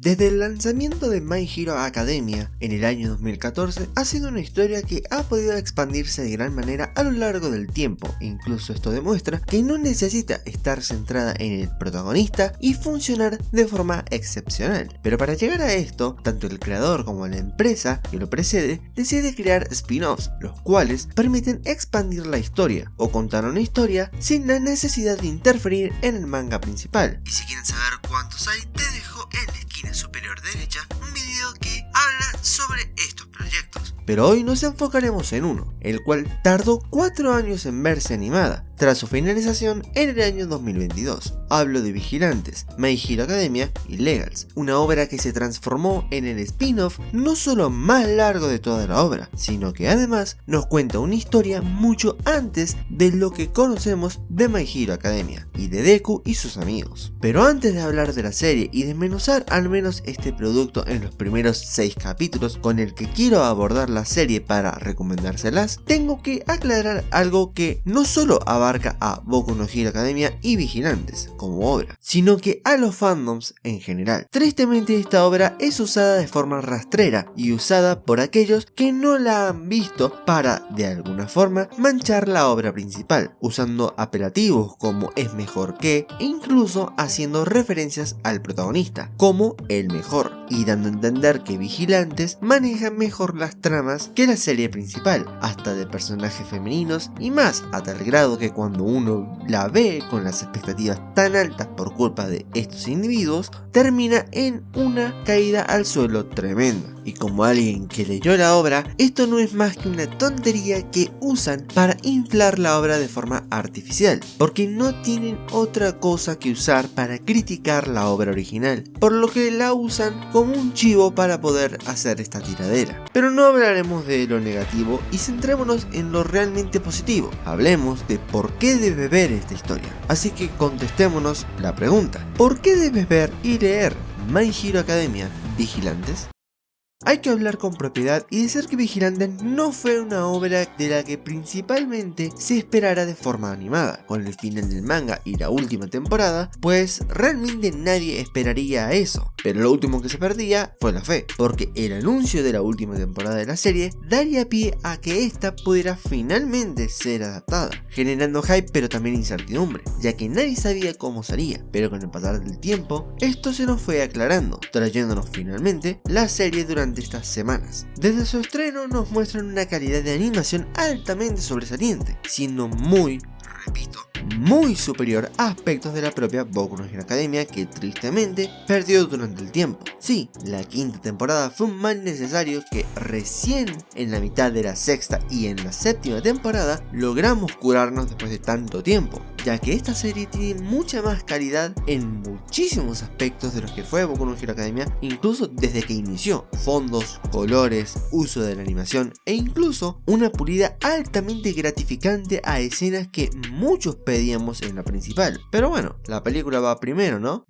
Desde el lanzamiento de My Hero Academia en el año 2014 ha sido una historia que ha podido expandirse de gran manera a lo largo del tiempo. Incluso esto demuestra que no necesita estar centrada en el protagonista y funcionar de forma excepcional. Pero para llegar a esto, tanto el creador como la empresa que lo precede decide crear spin-offs, los cuales permiten expandir la historia o contar una historia sin la necesidad de interferir en el manga principal. Y si quieren saber cuántos hay, te dejo en la esquina superior derecha un video que habla sobre estos proyectos. Pero hoy nos enfocaremos en uno, el cual tardó 4 años en verse animada, tras su finalización en el año 2022. Hablo de Vigilantes, My Hero Academia y Legals, una obra que se transformó en el spin-off no solo más largo de toda la obra, sino que además nos cuenta una historia mucho antes de lo que conocemos de My Hero Academia y de Deku y sus amigos. Pero antes de hablar de la serie y desmenuzar al menos este producto en los primeros 6 capítulos con el que quiero abordar la serie para recomendárselas, tengo que aclarar algo que no solo abarca a Boku no Hero Academia y Vigilantes como obra, sino que a los fandoms en general. Tristemente esta obra es usada de forma rastrera y usada por aquellos que no la han visto para, de alguna forma, manchar la obra principal, usando apelativos como es mejor que, e incluso haciendo referencias al protagonista como el mejor, y dando a entender que Vigilantes maneja mejor las tramas que la serie principal, hasta de personajes femeninos y más, a tal grado que cuando uno la ve con las expectativas tan altas por culpa de estos individuos, termina en una caída al suelo tremenda. Y como alguien que leyó la obra, esto no es más que una tontería que usan para inflar la obra de forma artificial, porque no tienen otra cosa que usar para criticar la obra original, por lo que la usan como un chivo para poder hacer esta tiradera. Pero no hablaremos de lo negativo y centrémonos en lo realmente positivo. Hablemos de por qué debes ver esta historia. Así que contestémonos la pregunta: ¿por qué debes ver y leer My Hero Academia Vigilantes? Hay que hablar con propiedad y decir que Vigilantes no fue una obra de la que principalmente se esperara de forma animada. Con el final del manga y la última temporada, pues realmente nadie esperaría eso. Pero lo último que se perdía fue la fe, porque el anuncio de la última temporada de la serie daría pie a que esta pudiera finalmente ser adaptada, generando hype pero también incertidumbre, ya que nadie sabía cómo sería. Pero con el pasar del tiempo, esto se nos fue aclarando, trayéndonos finalmente la serie durante estas semanas. Desde su estreno nos muestran una calidad de animación altamente sobresaliente, siendo muy superior a aspectos de la propia Boku no Hero Academia, que tristemente perdió durante el tiempo. Sí, la quinta temporada fue un mal necesario que recién en la mitad de la sexta y en la séptima temporada logramos curarnos después de tanto tiempo, ya que esta serie tiene mucha más calidad en muchísimos aspectos de los que fue Boku no Hero Academia, incluso desde que inició: fondos, colores, uso de la animación e incluso una pulida altamente gratificante a escenas que muchos pedíamos en la principal. Pero bueno, la película va primero, ¿no?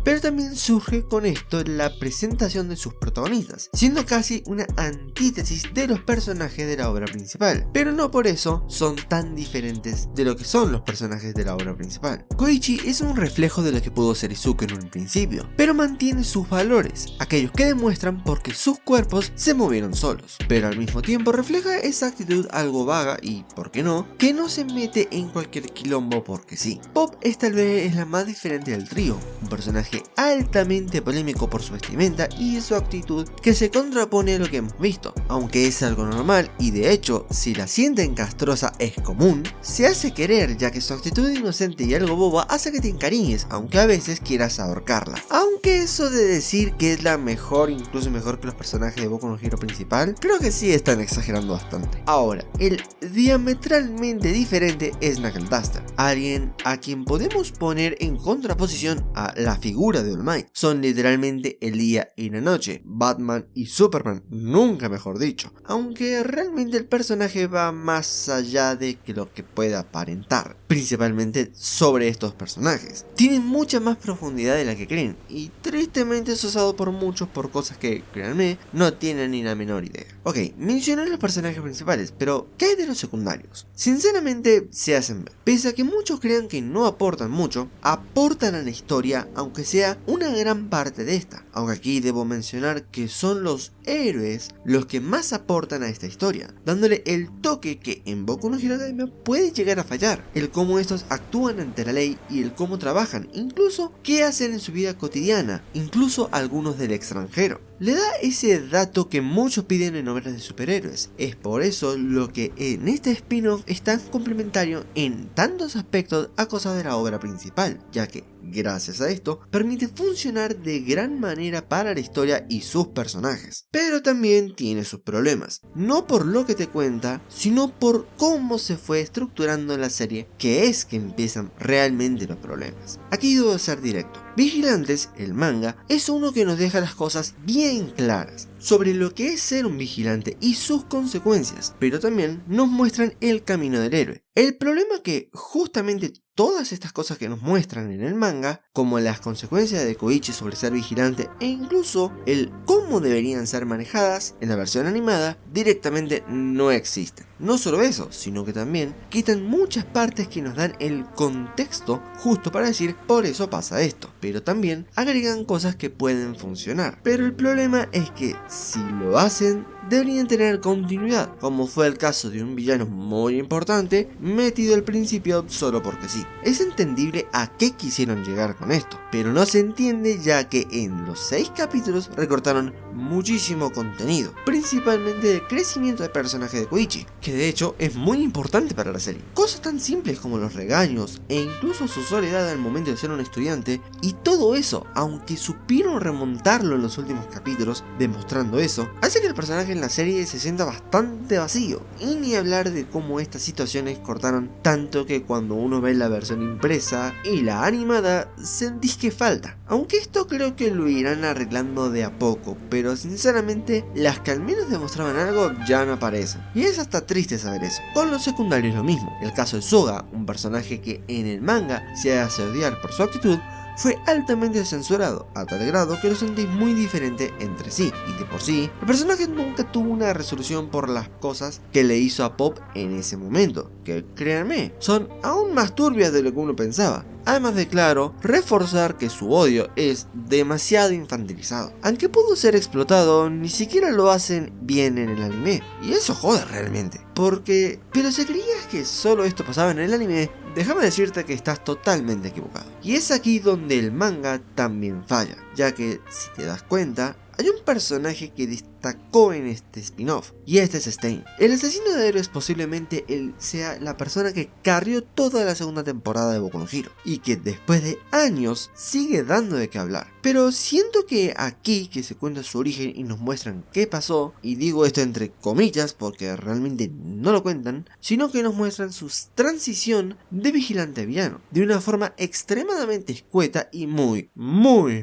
Pero también surge con esto la presentación de sus protagonistas, siendo casi una antítesis de los personajes de la obra principal, pero no por eso son tan diferentes de lo que son los personajes de la obra principal. Koichi es un reflejo de lo que pudo ser Izuku en un principio, pero mantiene sus valores, aquellos que demuestran porque sus cuerpos se movieron solos, pero al mismo tiempo refleja esa actitud algo vaga y, ¿por qué no?, que no se mete en cualquier quilombo porque sí. Pop tal vez es la más diferente del trío, un personaje altamente polémico por su vestimenta y su actitud que se contrapone a lo que hemos visto. Aunque es algo normal y de hecho si la sienten castrosa es común, se hace querer, ya que su actitud inocente y algo boba hace que te encariñes, aunque a veces quieras ahorcarla. Aunque eso de decir que es la mejor, incluso mejor que los personajes de Boku no Hero principal, creo que sí están exagerando bastante. Ahora, el diametralmente diferente es Knuckle Duster, alguien a quien podemos poner en contraposición a la figura de All Might. Son literalmente el día y la noche, Batman y Superman, nunca mejor dicho, aunque realmente el personaje va más allá de que lo que pueda aparentar. principalmente sobre estos personajes. Tienen mucha más profundidad de la que creen y tristemente es usado por muchos por cosas que, créanme, no tienen ni la menor idea. Ok, mencioné los personajes principales, pero ¿qué hay de los secundarios? Sinceramente se hacen ver. Pese a que muchos crean que no aportan mucho, aportan a la historia aunque sea una gran parte de esta. Aunque aquí debo mencionar que son los héroes los que más aportan a esta historia, dándole el toque que en Boku no Hero Academia puede llegar a fallar, el cómo estos actúan ante la ley y el cómo trabajan, incluso qué hacen en su vida cotidiana, incluso algunos del extranjero. Le da ese dato que muchos piden en novelas de superhéroes. Es por eso lo que en este spin-off es tan complementario en tantos aspectos a cosas de la obra principal, ya que gracias a esto permite funcionar de gran manera para la historia y sus personajes. Pero también tiene sus problemas, no por lo que te cuenta, sino por cómo se fue estructurando la serie, que es que empiezan realmente los problemas. Aquí debo ser directo. Vigilantes, el manga, es uno que nos deja las cosas bien claras sobre lo que es ser un vigilante y sus consecuencias, pero también nos muestran el camino del héroe. El problema es que justamente todas estas cosas que nos muestran en el manga, como las consecuencias de Koichi sobre ser vigilante e incluso el cómo deberían ser manejadas en la versión animada, directamente no existen. No solo eso, sino que también quitan muchas partes que nos dan el contexto justo para decir por eso pasa esto, pero también agregan cosas que pueden funcionar. Pero el problema es que si lo hacen, deberían tener continuidad, como fue el caso de un villano muy importante metido al principio solo porque sí. Es entendible a qué quisieron llegar con esto, pero no se entiende ya que en los 6 capítulos recortaron muchísimo contenido, principalmente del crecimiento del personaje de Koichi, que de hecho es muy importante para la serie. Cosas tan simples como los regaños e incluso su soledad al momento de ser un estudiante, y todo eso, aunque supieron remontarlo en los últimos capítulos, demostrando eso, hace que el personaje en la serie se sienta bastante vacío, y ni hablar de cómo estas situaciones cortaron tanto que cuando uno ve la versión impresa y la animada sentís que falta, aunque esto creo que lo irán arreglando de a poco, pero sinceramente las que al menos demostraban algo ya no aparecen, y es hasta triste saber eso. Con los secundarios lo mismo, el caso de Soga, un personaje que en el manga se hace odiar por su actitud, fue altamente censurado, a tal grado que lo sentís muy diferente entre sí, y de por sí, el personaje nunca tuvo una resolución por las cosas que le hizo a Pop en ese momento, que créanme, son aún más turbias de lo que uno pensaba. Además de, claro, reforzar que su odio es demasiado infantilizado. Aunque pudo ser explotado, ni siquiera lo hacen bien en el anime. Y eso jode realmente. Pero si creías que solo esto pasaba en el anime, déjame decirte que estás totalmente equivocado. Y es aquí donde el manga también falla, ya que, si te das cuenta, hay un personaje que destacó en este spin-off, y este es Stein. El asesino de héroes posiblemente él sea la persona que carrió toda la segunda temporada de Boku no Hero, y que después de años sigue dando de qué hablar. Pero siento que aquí que se cuenta su origen y nos muestran qué pasó, y digo esto entre comillas porque realmente no lo cuentan, sino que nos muestran su transición de vigilante a villano, de una forma extremadamente escueta y muy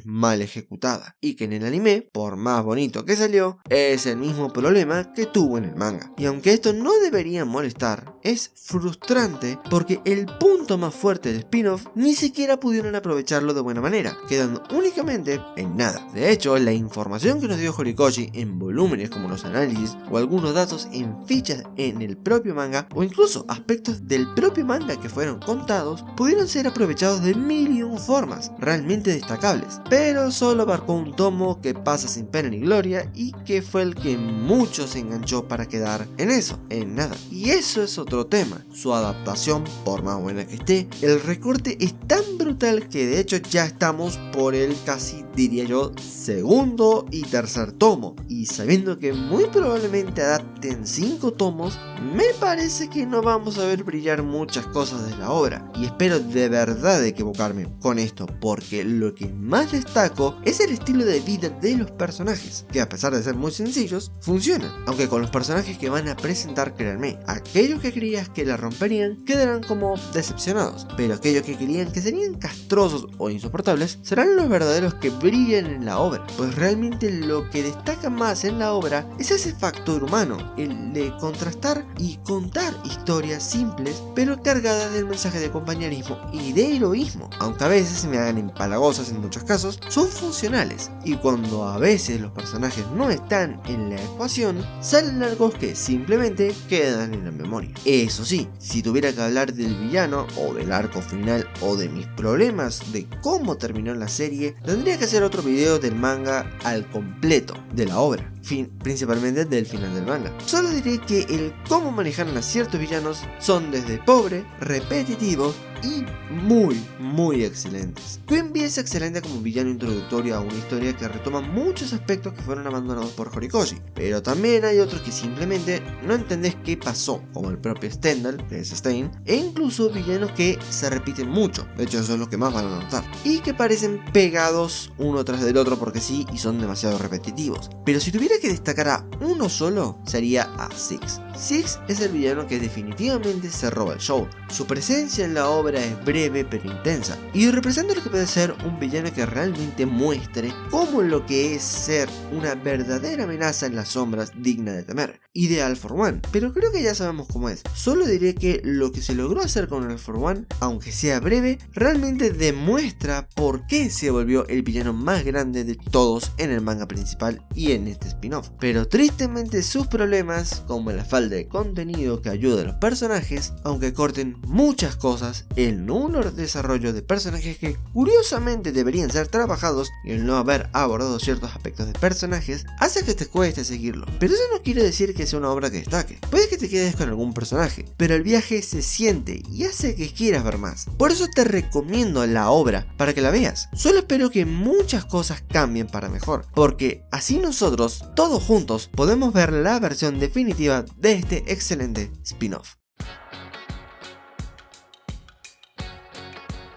mal ejecutada, y que en el anime, por más bonito que salió, es el mismo problema que tuvo en el manga. Y aunque esto no debería molestar, es frustrante porque el punto más fuerte del spin-off ni siquiera pudieron aprovecharlo de buena manera, quedando únicamente en nada. De hecho, la información que nos dio Horikoshi en volúmenes como los análisis o algunos datos en fichas en el propio manga o incluso aspectos del propio manga que fueron contados, pudieron ser aprovechados de 1001 formas realmente destacables, pero solo abarcó un tomo que pasa sin pena ni gloria y que fue el que muchos se enganchó para quedar en eso, en nada. Y eso es otro tema, su adaptación, por más buena que esté, el recorte es tan brutal que de hecho ya estamos por el casi, diría yo, segundo y tercer tomo, y sabiendo que muy probablemente adapten 5 tomos, me parece que no vamos a ver brillar muchas cosas de la obra, y espero de verdad equivocarme con esto, porque lo que más destaco es el estilo de vida de los personajes, que a pesar de ser muy sencillos, funcionan, aunque con los personajes que van a presentar, créanme, aquellos que creías que la romperían quedarán como decepcionados, pero aquellos que creían que serían castrosos o insoportables serán los verdaderos que brillan en la obra, pues realmente lo que destaca más en la obra es ese factor humano, el de contrastar y contar historias simples pero cargadas del un mensaje de compañerismo y de heroísmo, aunque a veces se me hagan empalagosas en muchos casos, son funcionales, y cuando a veces los personajes no están en la ecuación, salen arcos que simplemente quedan en la memoria. Eso sí, si tuviera que hablar del villano, o del arco final, o de mis problemas de cómo terminó la serie, tendría que hacer otro video del manga al completo de la obra, principalmente del final del manga. Solo diré que el cómo manejaron a ciertos villanos son desde pobre, repetitivos y muy excelentes. Queen Bee es excelente como villano introductorio a una historia que retoma muchos aspectos que fueron abandonados por Horikoshi, pero también hay otros que simplemente no entendés qué pasó, como el propio Stendhal, que es Stein, e incluso villanos que se repiten mucho, de hecho eso es lo que más van a notar, y que parecen pegados uno tras del otro porque sí y son demasiado repetitivos. Pero si tuviera que destacar a uno solo, sería a Six. Six es el villano que definitivamente se roba el show. Su presencia en la obra es breve pero intensa, y representa lo que puede ser un villano que realmente muestre cómo lo que es ser una verdadera amenaza en las sombras digna de temer. Ideal for One, pero creo que ya sabemos cómo es. Solo diré que lo que se logró hacer con el For One, aunque sea breve, realmente demuestra por qué se volvió el villano más grande de todos en el manga principal y en este spin-off. Pero tristemente sus problemas, como la falta de contenido que ayuda a los personajes, aunque corten muchas cosas, el nulo desarrollo de personajes que curiosamente deberían ser trabajados y el no haber abordado ciertos aspectos de personajes, hace que te cueste seguirlo. Pero eso no quiere decir que sea una obra que destaque. Puede que te quedes con algún personaje, pero el viaje se siente y hace que quieras ver más. Por eso te recomiendo la obra para que la veas. Solo espero que muchas cosas cambien para mejor, porque así nosotros, todos juntos, podemos ver la versión definitiva de este excelente spin-off.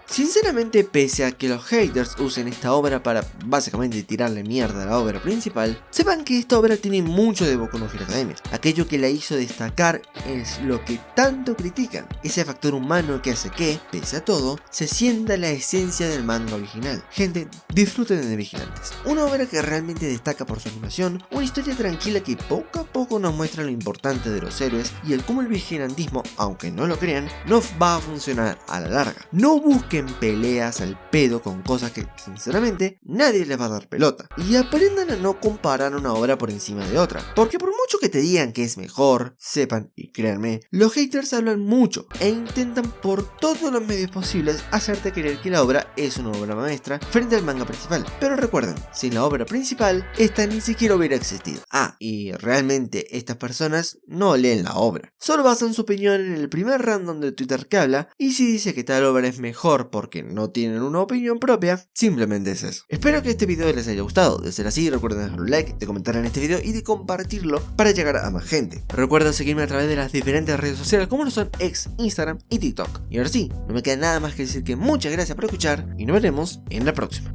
Sinceramente, pese a que los haters usen esta obra para básicamente tirarle mierda a la obra principal, sepan que esta obra tiene mucho de Boku no Hero Academia. Aquello que la hizo destacar es lo que tanto critican, ese factor humano que hace que, pese a todo, se sienta la esencia del manga original. Gente, disfruten de Vigilantes, una obra que realmente destaca por su animación, una historia tranquila que poco a poco nos muestra lo importante de los héroes y el cómo el vigilantismo, aunque no lo crean, no va a funcionar a la larga. No busquen peleas al pedo con cosas que sinceramente nadie les va a dar pelota, y aprendan a no comparar una obra por encima de otra, porque por mucho que te digan que es mejor, sepan y créanme, los haters hablan mucho e intentan por todos los medios posibles hacerte creer que la obra es una obra maestra frente al manga principal. Pero recuerden, sin la obra principal esta ni siquiera hubiera existido. Y realmente estas personas no leen la obra, solo basan su opinión en el primer random de Twitter que habla, y si dice que tal obra es mejor porque no tienen una opinión propia, simplemente es eso. Espero que este video les haya gustado. De ser así, recuerden dejar un like, de comentar en este video y de compartirlo para llegar a más gente. Recuerden seguirme a través de las diferentes redes sociales como lo son X, Instagram y TikTok. Y ahora sí, no me queda nada más que decir que muchas gracias por escuchar y nos veremos en la próxima.